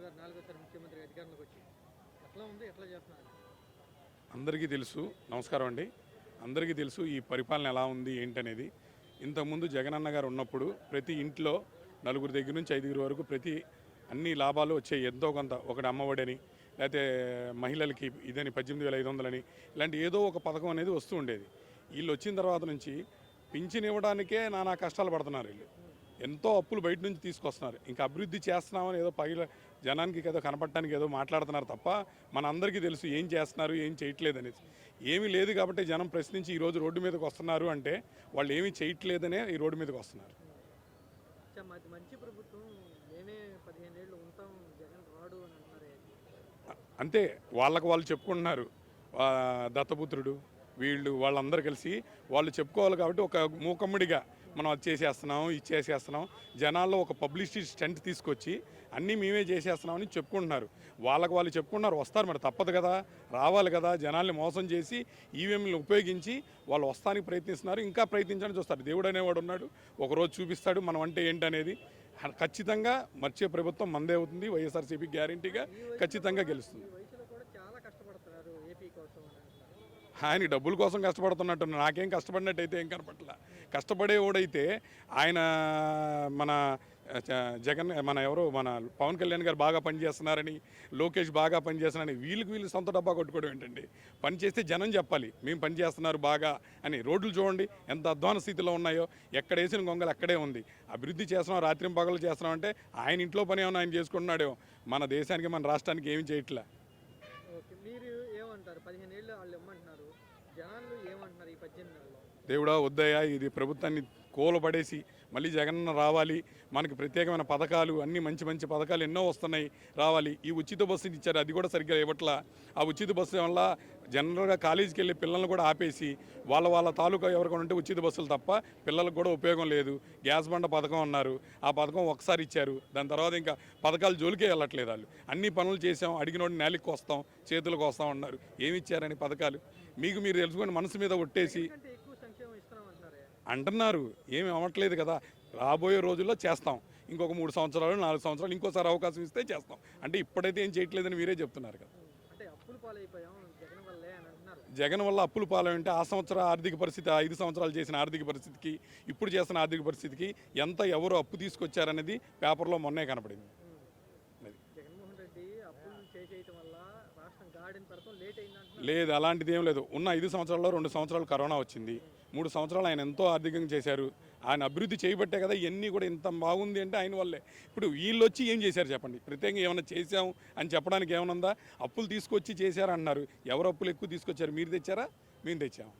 ఉన్నారు నాలుగోసారి ముఖ్యమంత్రి అధికారంలోకి వచ్చి. ఎట్లా ఉంది? ఎట్లా చేస్తున్నారు? అందరికీ తెలుసు. నమస్కారం అండి. అందరికీ తెలుసు ఈ పరిపాలన ఎలా ఉంది ఏంటనేది. ఇంతకుముందు జగనన్న గారు ఉన్నప్పుడు ప్రతి ఇంట్లో నలుగురు దగ్గర నుంచి 5 వరకు అన్ని లాభాలు వచ్చాయి. ఎంతో కొంత ఒకటి అమ్మఒడని, లేకపోతే మహిళలకి ఇదని 18,500 ఇలాంటి ఏదో ఒక పథకం అనేది వస్తూ ఉండేది. వీళ్ళు వచ్చిన తర్వాత నుంచి పింఛన్ ఇవ్వడానికే నానా కష్టాలు పడుతున్నారు. వీళ్ళు ఎంతో అప్పులు బయట నుంచి తీసుకొస్తున్నారు. ఇంకా అభివృద్ధి చేస్తున్నామని ఏదో జనానికి ఏదో కనపడటానికి ఏదో మాట్లాడుతున్నారు తప్ప మన అందరికీ తెలుసు ఏం చేస్తున్నారు ఏం చేయట్లేదు అనేది. ఏమీ లేదు కాబట్టి జనం ప్రశ్నించి ఈరోజు రోడ్డు మీదకి వస్తున్నారు అంటే వాళ్ళు ఏమీ చేయట్లేదనే ఈ రోడ్డు మీదకి వస్తున్నారు. మంచి ప్రభుత్వం, మేమే 15 ఏళ్ళు ఉంటాం, జగన్ రాడు అని అంటున్నారే. అంతే, వాళ్ళకు వాళ్ళు చెప్పుకుంటున్నారు. దత్తపుత్రుడు వీళ్ళు వాళ్ళందరూ కలిసి వాళ్ళు చెప్పుకోవాలి కాబట్టి ఒక మూకమ్ముడిగా మనం అది చేసేస్తున్నాం ఇది చేసేస్తున్నాం, జనాల్లో ఒక పబ్లిసిటీ స్టంట్ తీసుకొచ్చి అన్నీ మేమే చేసేస్తున్నామని చెప్పుకుంటున్నారు. వాళ్ళకు వాళ్ళు చెప్పుకుంటున్నారు, వస్తారు మరి తప్పదు కదా, రావాలి కదా. జనాల్ని మోసం చేసి ఈవీఎంలను ఉపయోగించి వాళ్ళు వస్తానికి ప్రయత్నిస్తున్నారు. ఇంకా ప్రయత్నించడానికి చూస్తారు. దేవుడు అనేవాడు ఉన్నాడు, ఒకరోజు చూపిస్తాడు మనం అంటే ఏంటనేది. ఖచ్చితంగా మర్చే ప్రభుత్వం మందే అవుతుంది. వైఎస్ఆర్సీపీ గ్యారంటీగా ఖచ్చితంగా గెలుస్తుంది. ఆయన డబ్బుల కోసం కష్టపడుతున్నట్టు, నాకేం కష్టపడినట్టయితే ఏం కనపట్ల. కష్టపడేవాడైతే ఆయన మన పవన్ కళ్యాణ్ గారు బాగా పనిచేస్తున్నారని, లోకేష్ బాగా పనిచేస్తున్నారని వీళ్ళు సొంత డబ్బా కొట్టుకోవడం ఏంటండి? పని చేస్తే జనం చెప్పాలి మేము పని చేస్తున్నారు బాగా అని. రోడ్లు చూడండి ఎంత అధ్వాన స్థితిలో ఉన్నాయో, ఎక్కడ వేసిన గొంగలు అక్కడే ఉంది. అభివృద్ధి చేస్తున్నాం, రాత్రి పగలు చేస్తున్నాం అంటే ఆయన ఇంట్లో పని ఏమన్నా ఆయన చేసుకుంటున్నాడేమో. మన దేశానికి మన రాష్ట్రానికి ఏమి చేయట్లే. మీరు ఏమంటారు? 15 ఏళ్ళు వాళ్ళు ఇమ్మంటున్నారు, జనాలు ఏమంటున్నారు ఈ 18 నెలల్లో? దేవుడా వద్దయ్యా, ఇది ప్రభుత్వాన్ని కూలపడేసి మళ్ళీ జగనన్న రావాలి, మనకి ప్రత్యేకమైన పథకాలు అన్నీ మంచి మంచి పథకాలు ఎన్నో వస్తున్నాయి రావాలి. ఈ ఉచిత బస్సుని ఇచ్చారు, అది కూడా సరిగ్గా ఇవ్వట్లా. ఆ ఉచిత బస్సు వల్ల జనరల్గా కాలేజీకి వెళ్ళే పిల్లల్ని కూడా ఆపేసి వాళ్ళ తాలూకా ఎవరికైనా ఉంటే ఉచిత బస్సులు తప్ప పిల్లలకు కూడా ఉపయోగం లేదు. గ్యాస్ బండ పథకం అన్నారు, ఆ పథకం ఒకసారి ఇచ్చారు, దాని తర్వాత ఇంకా పథకాలు జోలికే వెళ్ళట్లేదు. వాళ్ళు అన్ని పనులు చేసాం, అడిగినోడి నేలకి వస్తాం చేతులకు వస్తాం అన్నారు. ఏమి ఇచ్చారని పథకాలు మీకు మీరు తెలుసుకొని మనసు మీద ఒట్టేసి అంటున్నారు. ఏమి అవ్వట్లేదు కదా. రాబోయే రోజుల్లో చేస్తాం, ఇంకొక 3 సంవత్సరాలు 4 సంవత్సరాలు ఇంకోసారి అవకాశం ఇస్తే చేస్తాం అంటే ఇప్పుడైతే ఏం చేయట్లేదని మీరే చెప్తున్నారు కదా. జగన్ వల్ల అప్పులు పాలైంటే ఆ సంవత్సరం ఆర్థిక పరిస్థితి, 5 సంవత్సరాలు చేసిన ఆర్థిక పరిస్థితికి ఇప్పుడు చేసిన ఆర్థిక పరిస్థితికి ఎంత ఎవరు అప్పు తీసుకొచ్చారనేది పేపర్లో మొన్నే కనపడింది. లేదు, అలాంటిది ఏం లేదు. ఉన్న 5 సంవత్సరాల్లో 2 సంవత్సరాలు కరోనా వచ్చింది, 3 సంవత్సరాలు ఆయన ఎంతో ఆర్థికంగా చేశారు. ఆయన అభివృద్ధి చేయబట్టే కదా ఇవన్నీ కూడా ఇంత బాగుంది అంటే ఆయన వల్లే. ఇప్పుడు వీళ్ళు వచ్చి ఏం చేశారు చెప్పండి? ప్రత్యేకంగా ఏమైనా చేశాం అని చెప్పడానికి ఏమైనా ఉందా? అప్పులు తీసుకొచ్చి చేశారన్నారు. ఎవరు అప్పులు ఎక్కువ తీసుకొచ్చారు? మీరు తెచ్చారా? మేము తెచ్చాము.